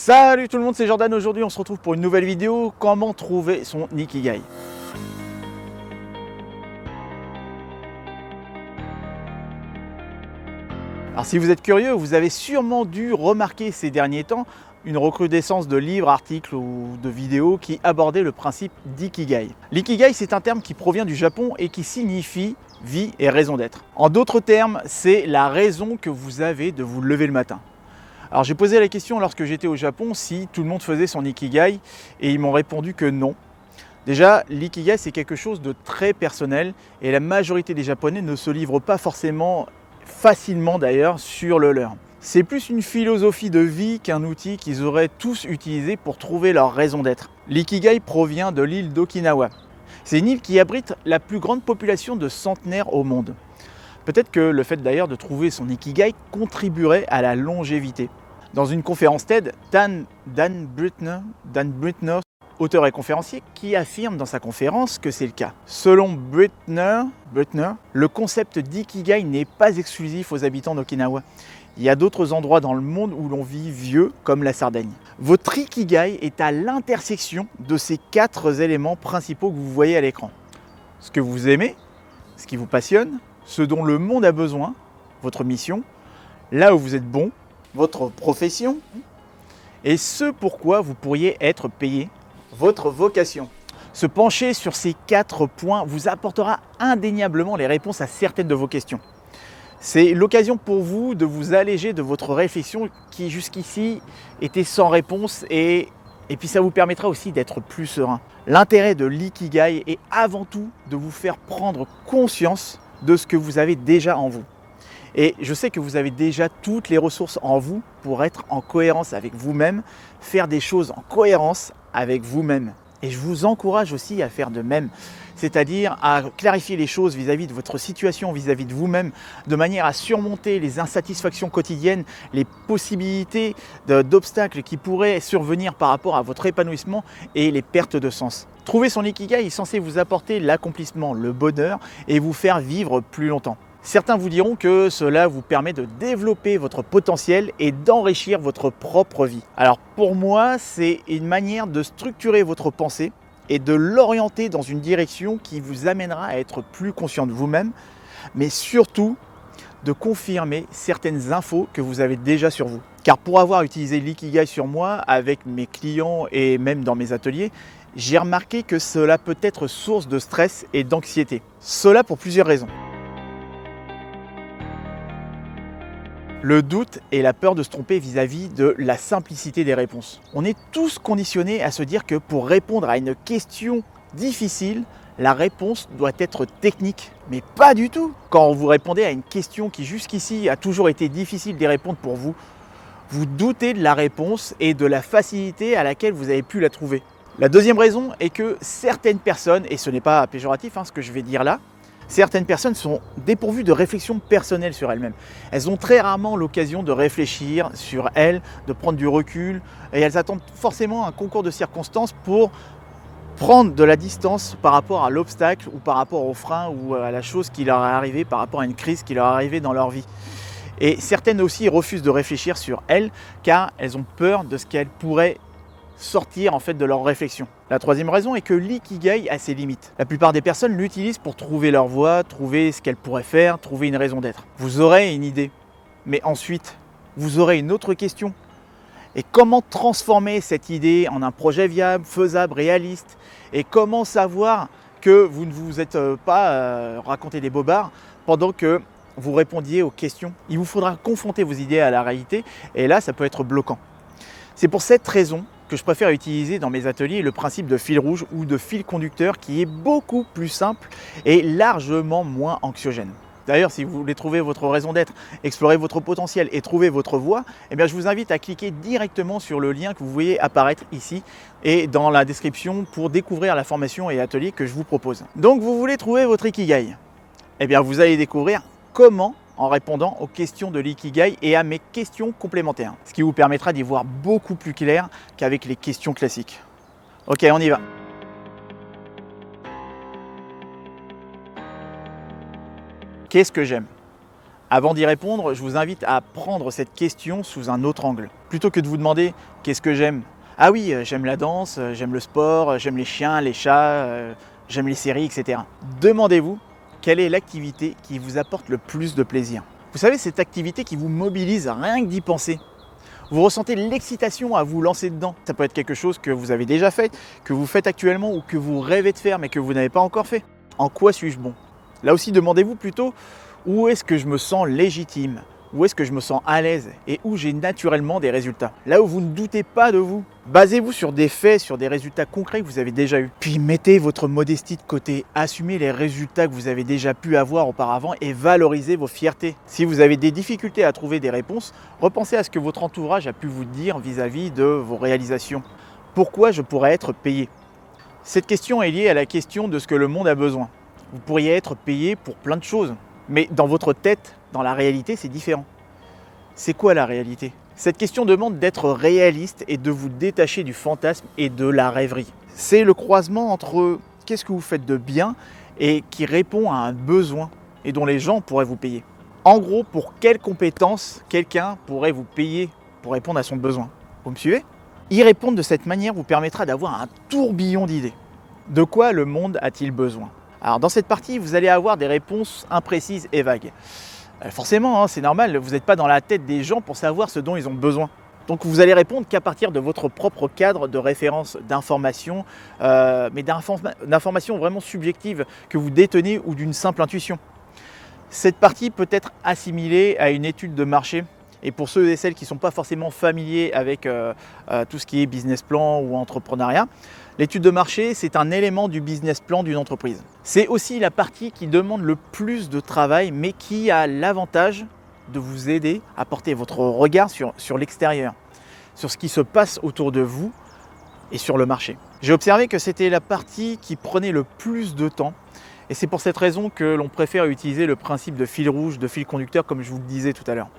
Salut tout le monde, c'est Jordan. Aujourd'hui on se retrouve pour une nouvelle vidéo, comment trouver son Ikigai. Alors si vous êtes curieux, vous avez sûrement dû remarquer ces derniers temps une recrudescence de livres, articles ou de vidéos qui abordaient le principe d'Ikigai. L'Ikigai, c'est un terme qui provient du Japon et qui signifie vie et raison d'être. En d'autres termes, c'est la raison que vous avez de vous lever le matin. Alors j'ai posé la question lorsque j'étais au Japon si tout le monde faisait son Ikigai et ils m'ont répondu que non. Déjà, l'Ikigai c'est quelque chose de très personnel et la majorité des Japonais ne se livrent pas forcément facilement d'ailleurs sur le leur. C'est plus une philosophie de vie qu'un outil qu'ils auraient tous utilisé pour trouver leur raison d'être. L'Ikigai provient de l'île d'Okinawa. C'est une île qui abrite la plus grande population de centenaires au monde. Peut-être que le fait d'ailleurs de trouver son Ikigai contribuerait à la longévité. Dans une conférence TED, Dan Buettner, auteur et conférencier, qui affirme dans sa conférence que c'est le cas. Selon Buettner, le concept d'Ikigai n'est pas exclusif aux habitants d'Okinawa. Il y a d'autres endroits dans le monde où l'on vit vieux, comme la Sardaigne. Votre Ikigai est à l'intersection de ces 4 éléments principaux que vous voyez à l'écran. Ce que vous aimez, ce qui vous passionne, ce dont le monde a besoin, votre mission, là où vous êtes bon, votre profession, et ce pourquoi vous pourriez être payé, votre vocation. Se pencher sur ces 4 points vous apportera indéniablement les réponses à certaines de vos questions. C'est l'occasion pour vous de vous alléger de votre réflexion qui jusqu'ici était sans réponse et puis ça vous permettra aussi d'être plus serein. L'intérêt de l'Ikigai est avant tout de vous faire prendre conscience de ce que vous avez déjà en vous. Et je sais que vous avez déjà toutes les ressources en vous pour être en cohérence avec vous-même, faire des choses en cohérence avec vous-même. Et je vous encourage aussi à faire de même, c'est-à-dire à clarifier les choses vis-à-vis de votre situation, vis-à-vis de vous-même, de manière à surmonter les insatisfactions quotidiennes, les possibilités d'obstacles qui pourraient survenir par rapport à votre épanouissement et les pertes de sens. Trouver son Ikigai est censé vous apporter l'accomplissement, le bonheur et vous faire vivre plus longtemps. Certains vous diront que cela vous permet de développer votre potentiel et d'enrichir votre propre vie. Alors pour moi, c'est une manière de structurer votre pensée et de l'orienter dans une direction qui vous amènera à être plus conscient de vous-même, mais surtout de confirmer certaines infos que vous avez déjà sur vous. Car pour avoir utilisé l'Ikigai sur moi, avec mes clients et même dans mes ateliers, j'ai remarqué que cela peut être source de stress et d'anxiété. Cela pour plusieurs raisons. Le doute et la peur de se tromper vis-à-vis de la simplicité des réponses. On est tous conditionnés à se dire que pour répondre à une question difficile, la réponse doit être technique. Mais pas du tout. Quand vous répondez à une question qui jusqu'ici a toujours été difficile d'y répondre pour vous, vous doutez de la réponse et de la facilité à laquelle vous avez pu la trouver. La deuxième raison est que certaines personnes, et ce n'est pas péjoratif ce que je vais dire là, certaines personnes sont dépourvues de réflexion personnelle sur elles-mêmes. Elles ont très rarement l'occasion de réfléchir sur elles, de prendre du recul, et elles attendent forcément un concours de circonstances pour prendre de la distance par rapport à l'obstacle ou par rapport au frein ou à la chose qui leur est arrivée, par rapport à une crise qui leur est arrivée dans leur vie. Et certaines aussi refusent de réfléchir sur elles car elles ont peur de ce qu'elles pourraient sortir en fait de leur réflexion. La troisième raison est que l'Ikigai a ses limites. La plupart des personnes l'utilisent pour trouver leur voie, trouver ce qu'elles pourraient faire, trouver une raison d'être. Vous aurez une idée, mais ensuite, vous aurez une autre question. Et comment transformer cette idée en un projet viable, faisable, réaliste? Et comment savoir que vous ne vous êtes pas raconté des bobards pendant que vous répondiez aux questions? Il vous faudra confronter vos idées à la réalité et là, ça peut être bloquant. C'est pour cette raison que je préfère utiliser dans mes ateliers le principe de fil rouge ou de fil conducteur qui est beaucoup plus simple et largement moins anxiogène. D'ailleurs, si vous voulez trouver votre raison d'être, explorer votre potentiel et trouver votre voie, je vous invite à cliquer directement sur le lien que vous voyez apparaître ici et dans la description pour découvrir la formation et atelier que je vous propose. Donc, vous voulez trouver votre Ikigai? Vous allez découvrir comment en répondant aux questions de l'Ikigai et à mes questions complémentaires, ce qui vous permettra d'y voir beaucoup plus clair qu'avec les questions classiques. Ok, on y va. Qu'est-ce que j'aime? Avant d'y répondre, je vous invite à prendre cette question sous un autre angle. Plutôt que de vous demander « qu'est-ce que j'aime ?» Ah oui, j'aime la danse, j'aime le sport, j'aime les chiens, les chats, j'aime les séries, etc. Demandez-vous quelle est l'activité qui vous apporte le plus de plaisir. Vous savez, cette activité qui vous mobilise rien que d'y penser. Vous ressentez l'excitation à vous lancer dedans. Ça peut être quelque chose que vous avez déjà fait, que vous faites actuellement ou que vous rêvez de faire mais que vous n'avez pas encore fait. En quoi suis-je bon? Là aussi, demandez-vous plutôt où est-ce que je me sens légitime, où est-ce que je me sens à l'aise et où j'ai naturellement des résultats. Là où vous ne doutez pas de vous. Basez-vous sur des faits, sur des résultats concrets que vous avez déjà eus. Puis mettez votre modestie de côté, assumez les résultats que vous avez déjà pu avoir auparavant et valorisez vos fiertés. Si vous avez des difficultés à trouver des réponses, repensez à ce que votre entourage a pu vous dire vis-à-vis de vos réalisations. Pourquoi je pourrais être payé? Cette question est liée à la question de ce que le monde a besoin. Vous pourriez être payé pour plein de choses, mais dans votre tête, dans la réalité, c'est différent. C'est quoi la réalité? Cette question demande d'être réaliste et de vous détacher du fantasme et de la rêverie. C'est le croisement entre qu'est-ce que vous faites de bien et qui répond à un besoin et dont les gens pourraient vous payer. En gros, pour quelles compétences quelqu'un pourrait vous payer pour répondre à son besoin? Vous me suivez? Y répondre de cette manière vous permettra d'avoir un tourbillon d'idées. De quoi le monde a-t-il besoin? Alors dans cette partie, vous allez avoir des réponses imprécises et vagues. Forcément, c'est normal, vous n'êtes pas dans la tête des gens pour savoir ce dont ils ont besoin. Donc vous allez répondre qu'à partir de votre propre cadre de référence d'information, mais d'informations vraiment subjectives que vous détenez ou d'une simple intuition. Cette partie peut être assimilée à une étude de marché. Et pour ceux et celles qui ne sont pas forcément familiers avec tout ce qui est business plan ou entrepreneuriat, l'étude de marché, c'est un élément du business plan d'une entreprise. C'est aussi la partie qui demande le plus de travail, mais qui a l'avantage de vous aider à porter votre regard sur l'extérieur, sur ce qui se passe autour de vous et sur le marché. J'ai observé que c'était la partie qui prenait le plus de temps. Et c'est pour cette raison que l'on préfère utiliser le principe de fil rouge, de fil conducteur, comme je vous le disais tout à l'heure.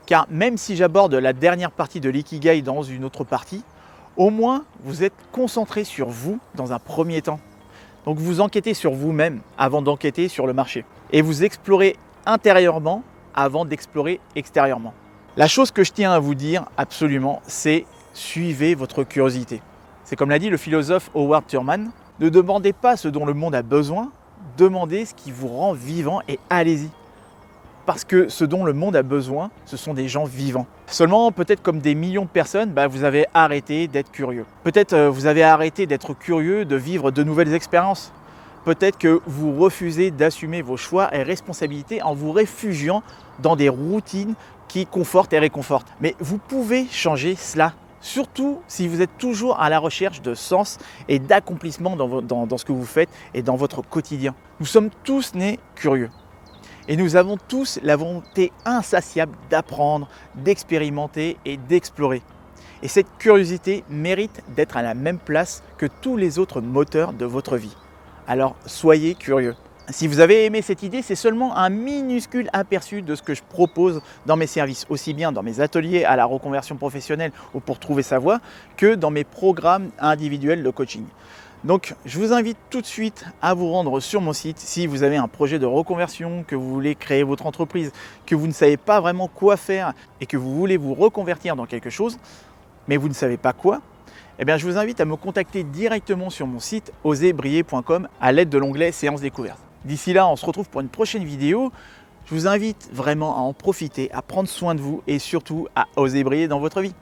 Car même si j'aborde la dernière partie de l'ikigai dans une autre partie, au moins vous êtes concentré sur vous dans un premier temps. Donc vous enquêtez sur vous-même avant d'enquêter sur le marché. Et vous explorez intérieurement avant d'explorer extérieurement. La chose que je tiens à vous dire absolument, c'est suivez votre curiosité. C'est comme l'a dit le philosophe Howard Thurman, ne demandez pas ce dont le monde a besoin, demandez ce qui vous rend vivant et allez-y. Parce que ce dont le monde a besoin, ce sont des gens vivants. Seulement, peut-être comme des millions de personnes, vous avez arrêté d'être curieux. Peut-être vous avez arrêté d'être curieux, de vivre de nouvelles expériences. Peut-être que vous refusez d'assumer vos choix et responsabilités en vous réfugiant dans des routines qui confortent et réconfortent. Mais vous pouvez changer cela. Surtout si vous êtes toujours à la recherche de sens et d'accomplissement dans ce que vous faites et dans votre quotidien. Nous sommes tous nés curieux. Et nous avons tous la volonté insatiable d'apprendre, d'expérimenter et d'explorer. Et cette curiosité mérite d'être à la même place que tous les autres moteurs de votre vie. Alors soyez curieux. Si vous avez aimé cette idée, c'est seulement un minuscule aperçu de ce que je propose dans mes services, aussi bien dans mes ateliers à la reconversion professionnelle ou pour trouver sa voie, que dans mes programmes individuels de coaching. Donc, je vous invite tout de suite à vous rendre sur mon site si vous avez un projet de reconversion, que vous voulez créer votre entreprise, que vous ne savez pas vraiment quoi faire et que vous voulez vous reconvertir dans quelque chose, mais vous ne savez pas quoi. Eh bien, je vous invite à me contacter directement sur mon site oserbriller.com à l'aide de l'onglet Séance découverte. D'ici là, on se retrouve pour une prochaine vidéo. Je vous invite vraiment à en profiter, à prendre soin de vous et surtout à oser briller dans votre vie.